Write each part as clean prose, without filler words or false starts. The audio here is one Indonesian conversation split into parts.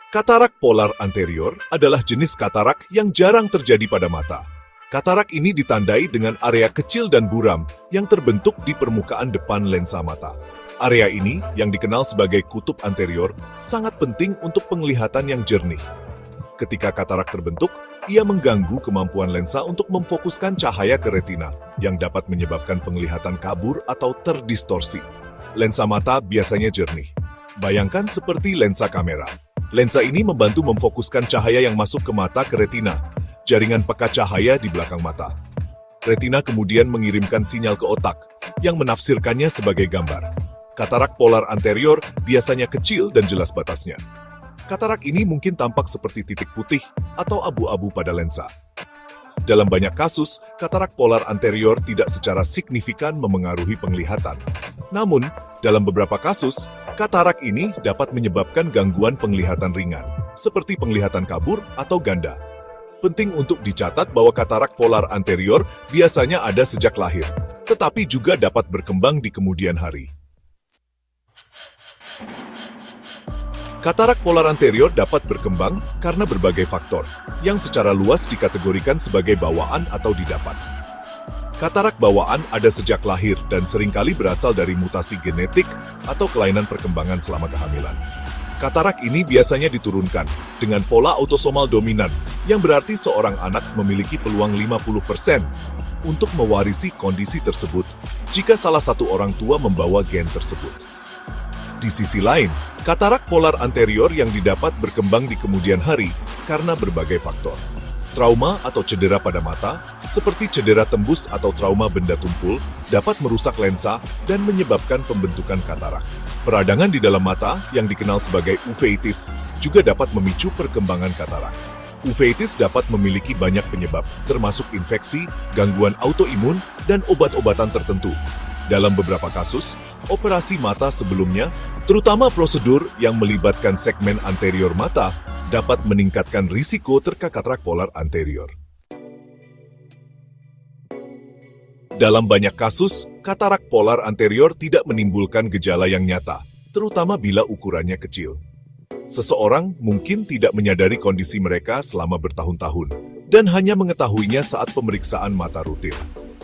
Katarak polar anterior adalah jenis katarak yang jarang terjadi pada mata. Katarak ini ditandai dengan area kecil dan buram yang terbentuk di permukaan depan lensa mata. Area ini, yang dikenal sebagai kutub anterior, sangat penting untuk penglihatan yang jernih. Ketika katarak terbentuk, ia mengganggu kemampuan lensa untuk memfokuskan cahaya ke retina, yang dapat menyebabkan penglihatan kabur atau terdistorsi. Lensa mata biasanya jernih. Bayangkan seperti lensa kamera. Lensa ini membantu memfokuskan cahaya yang masuk ke mata ke retina, jaringan pekat cahaya di belakang mata. Retina kemudian mengirimkan sinyal ke otak, yang menafsirkannya sebagai gambar. Katarak polar anterior biasanya kecil dan jelas batasnya. Katarak ini mungkin tampak seperti titik putih atau abu-abu pada lensa. Dalam banyak kasus, katarak polar anterior tidak secara signifikan memengaruhi penglihatan. Namun, dalam beberapa kasus, katarak ini dapat menyebabkan gangguan penglihatan ringan, seperti penglihatan kabur atau ganda. Penting untuk dicatat bahwa katarak polar anterior biasanya ada sejak lahir, tetapi juga dapat berkembang di kemudian hari. Katarak polar anterior dapat berkembang karena berbagai faktor, yang secara luas dikategorikan sebagai bawaan atau didapat. Katarak bawaan ada sejak lahir dan seringkali berasal dari mutasi genetik atau kelainan perkembangan selama kehamilan. Katarak ini biasanya diturunkan dengan pola autosomal dominan, yang berarti seorang anak memiliki peluang 50% untuk mewarisi kondisi tersebut jika salah satu orang tua membawa gen tersebut. Di sisi lain, katarak polar anterior yang didapat berkembang di kemudian hari karena berbagai faktor. Trauma atau cedera pada mata, seperti cedera tembus atau trauma benda tumpul, dapat merusak lensa dan menyebabkan pembentukan katarak. Peradangan di dalam mata, yang dikenal sebagai uveitis, juga dapat memicu perkembangan katarak. Uveitis dapat memiliki banyak penyebab, termasuk infeksi, gangguan autoimun, dan obat-obatan tertentu. Dalam beberapa kasus, operasi mata sebelumnya, terutama prosedur yang melibatkan segmen anterior mata, dapat meningkatkan risiko terkena katarak polar anterior. Dalam banyak kasus, katarak polar anterior tidak menimbulkan gejala yang nyata, terutama bila ukurannya kecil. Seseorang mungkin tidak menyadari kondisi mereka selama bertahun-tahun, dan hanya mengetahuinya saat pemeriksaan mata rutin.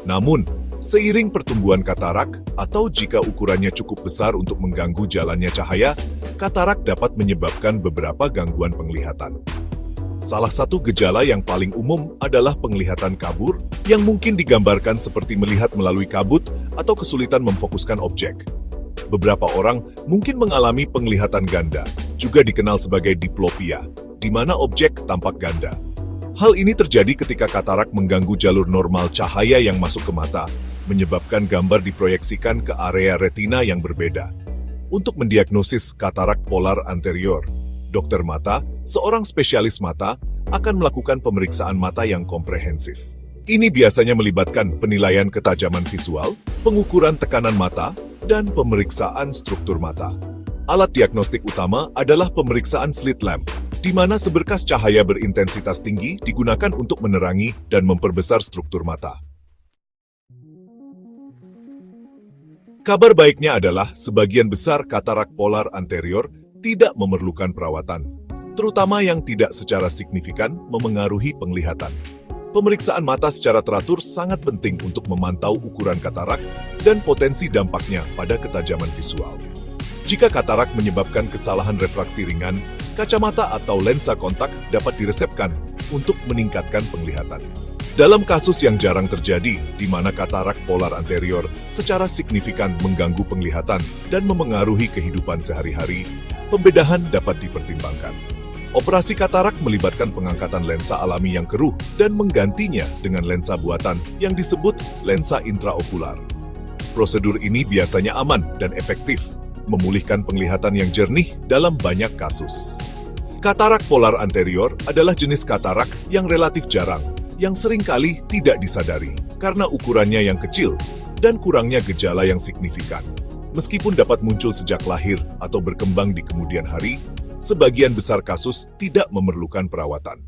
Namun, seiring pertumbuhan katarak, atau jika ukurannya cukup besar untuk mengganggu jalannya cahaya, katarak dapat menyebabkan beberapa gangguan penglihatan. Salah satu gejala yang paling umum adalah penglihatan kabur, yang mungkin digambarkan seperti melihat melalui kabut atau kesulitan memfokuskan objek. Beberapa orang mungkin mengalami penglihatan ganda, juga dikenal sebagai diplopia, di mana objek tampak ganda. Hal ini terjadi ketika katarak mengganggu jalur normal cahaya yang masuk ke mata, menyebabkan gambar diproyeksikan ke area retina yang berbeda. Untuk mendiagnosis katarak polar anterior, dokter mata, seorang spesialis mata, akan melakukan pemeriksaan mata yang komprehensif. Ini biasanya melibatkan penilaian ketajaman visual, pengukuran tekanan mata, dan pemeriksaan struktur mata. Alat diagnostik utama adalah pemeriksaan slit lamp, di mana seberkas cahaya berintensitas tinggi digunakan untuk menerangi dan memperbesar struktur mata. Kabar baiknya adalah sebagian besar katarak polar anterior tidak memerlukan perawatan, terutama yang tidak secara signifikan memengaruhi penglihatan. Pemeriksaan mata secara teratur sangat penting untuk memantau ukuran katarak dan potensi dampaknya pada ketajaman visual. Jika katarak menyebabkan kesalahan refraksi ringan, kacamata atau lensa kontak dapat diresepkan untuk meningkatkan penglihatan. Dalam kasus yang jarang terjadi, di mana katarak polar anterior secara signifikan mengganggu penglihatan dan memengaruhi kehidupan sehari-hari, pembedahan dapat dipertimbangkan. Operasi katarak melibatkan pengangkatan lensa alami yang keruh dan menggantinya dengan lensa buatan yang disebut lensa intraokular. Prosedur ini biasanya aman dan efektif, memulihkan penglihatan yang jernih dalam banyak kasus. Katarak polar anterior adalah jenis katarak yang relatif jarang, yang seringkali tidak disadari karena ukurannya yang kecil dan kurangnya gejala yang signifikan. Meskipun dapat muncul sejak lahir atau berkembang di kemudian hari, sebagian besar kasus tidak memerlukan perawatan.